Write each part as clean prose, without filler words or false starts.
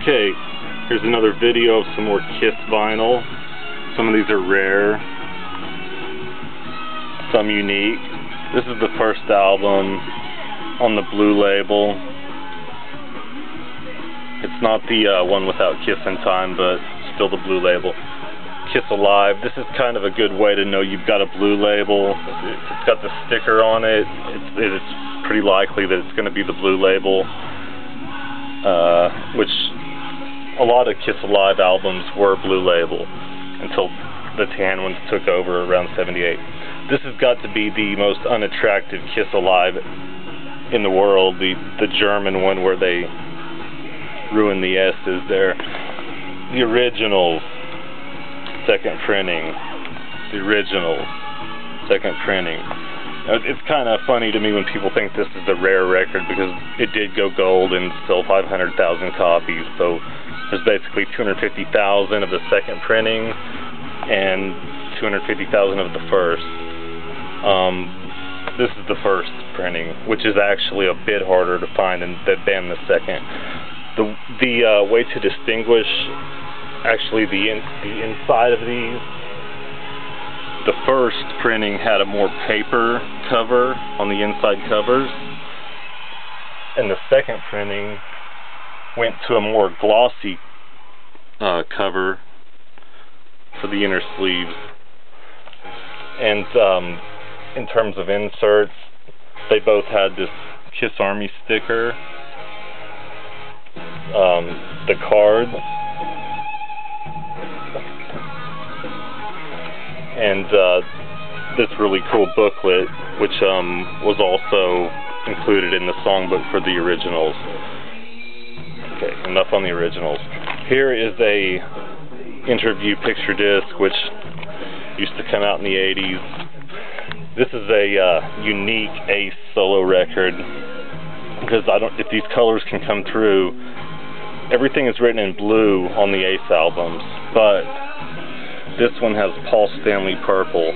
Okay, here's another video of some more Kiss vinyl. Some of these are rare, some unique. This is the first album on the Blue label. It's not the one without Kiss in Time, but still the Blue label. Kiss Alive. This is kind of a good way to know you've got a Blue label. It's got the sticker on it. It's pretty likely that it's going to be the Blue label, which a lot of Kiss Alive albums were Blue label until the tan ones took over around '78. This has got to be the most unattractive Kiss Alive in the world, the German one where they ruin the S's there. The originals, second printing. The originals, second printing. It's kind of funny to me when people think this is a rare record because it did go gold and sell 500,000 copies. So there's basically 250,000 of the second printing and 250,000 of the first. This is the first printing, which is actually a bit harder to find than the second. The way to distinguish actually the inside of these, the first printing had a more paper cover on the inside covers, and the second printing went to a more glossy cover for the inner sleeves. And in terms of inserts, they both had this Kiss Army sticker, the cards, and this really cool booklet, which was also included in the songbook for the originals. Okay, enough on the originals. Here is a interview picture disc, which used to come out in the '80s. This is a unique Ace solo record because if these colors can come through, everything is written in blue on the Ace albums, but this one has Paul Stanley purple,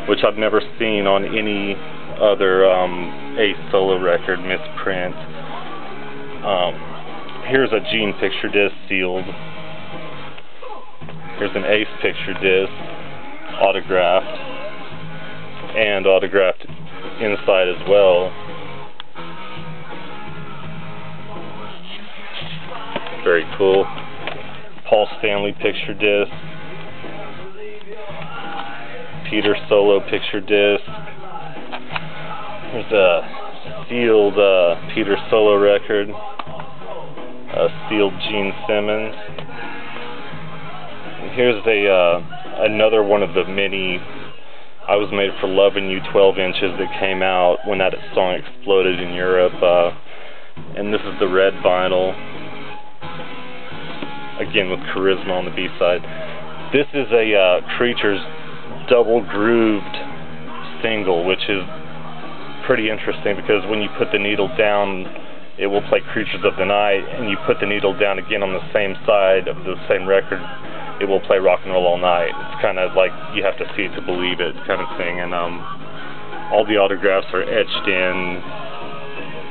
which I've never seen on any other Ace solo record misprint. Here's a Gene picture disc sealed. Here's an Ace picture disc, autographed, and autographed inside as well. Very cool. Paul Stanley picture disc. Peter solo picture disc. There's a sealed Peter solo record. A sealed Gene Simmons. And here's another one of the many I Was Made for Loving You 12 inches that came out when that song exploded in Europe. And this is the red vinyl, again with Charisma on the B-side. This is a Creatures double grooved single, which is pretty interesting because when you put the needle down, it will play Creatures of the Night, and you put the needle down again on the same side of the same record, it will play Rock and Roll All Night. It's kind of like you have to see it to believe it kind of thing. And all the autographs are etched in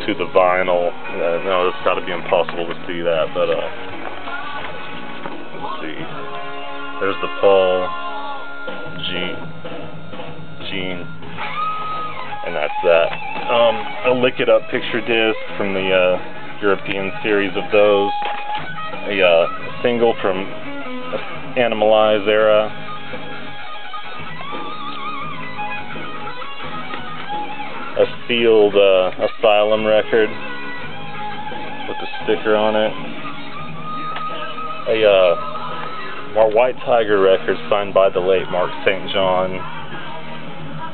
to the vinyl. No, it's got to be impossible to see that, but let's see. There's the Paul, Gene, and that's that. A Lick It Up picture disc from the European series of those. A single from Animalize era. A sealed Asylum record with the sticker on it. A White Tiger record signed by the late Mark St. John.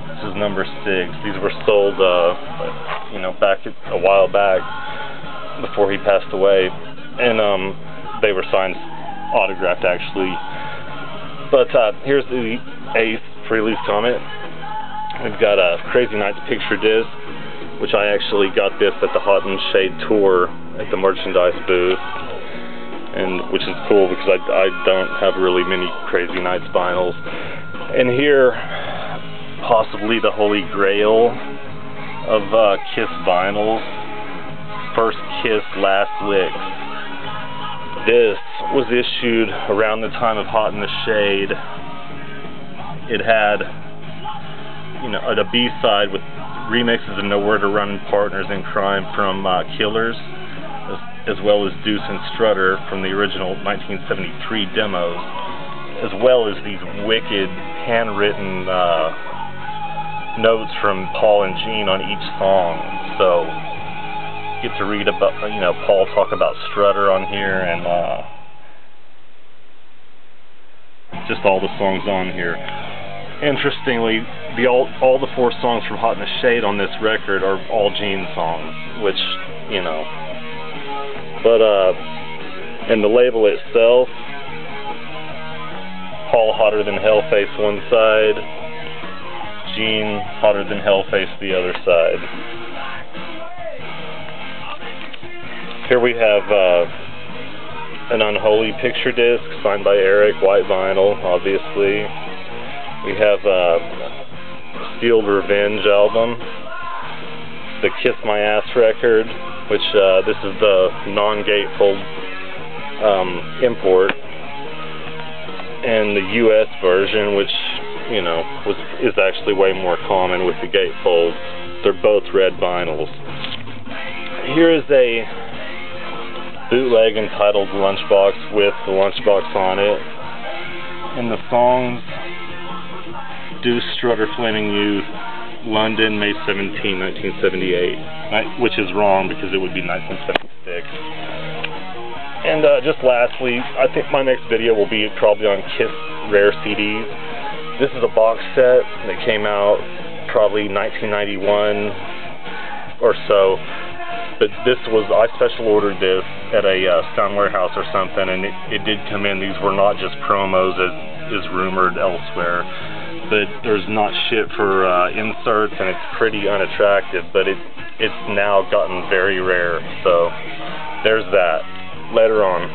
This is number 6. These were sold, back a while back before he passed away, and they were signed, autographed actually. But here's the Ace Pre-Release Comment. We've got a Crazy Nights picture disc, which I actually got this at the Hot and Shade tour at the merchandise booth, and which is cool because I don't have really many Crazy Nights vinyls. And here, possibly the holy grail of Kiss vinyls, First Kiss, Last Licks. This was issued around the time of Hot in the Shade. It had, you know, a B-side with remixes of Nowhere to Run, Partners in Crime from Killers, as well as Deuce and Strutter from the original 1973 demos, as well as these wicked handwritten notes from Paul and Gene on each song. So get to read about, you know, Paul talk about Strutter on here, and just all the songs on here. Interestingly, all the 4 songs from Hot in the Shade on this record are all Gene songs, which, you know. But and the label itself, Paul Hotter Than Hellface one side, Gene Hotter Than Hellface the other side. Here we have an Unholy picture disc signed by Eric, white vinyl, obviously. We have a Sealed Revenge album, the Kiss My Ass record, which this is the non-gatefold import, and the US version, which, you know, is actually way more common with the gatefolds. They're both red vinyls. Here is a bootleg entitled Lunchbox with the Lunchbox on it, and the songs: Deuce, Strutter, Flaming Youth, London, May 17, 1978, which is wrong because it would be 1976. And just lastly, I think my next video will be probably on Kiss Rare CDs. This is a box set that came out probably 1991 or so. But this was, I special ordered this at a Sound Warehouse or something, and it did come in. These were not just promos as is rumored elsewhere. But there's not shit for inserts, and it's pretty unattractive, but it's now gotten very rare. So there's that. Later on.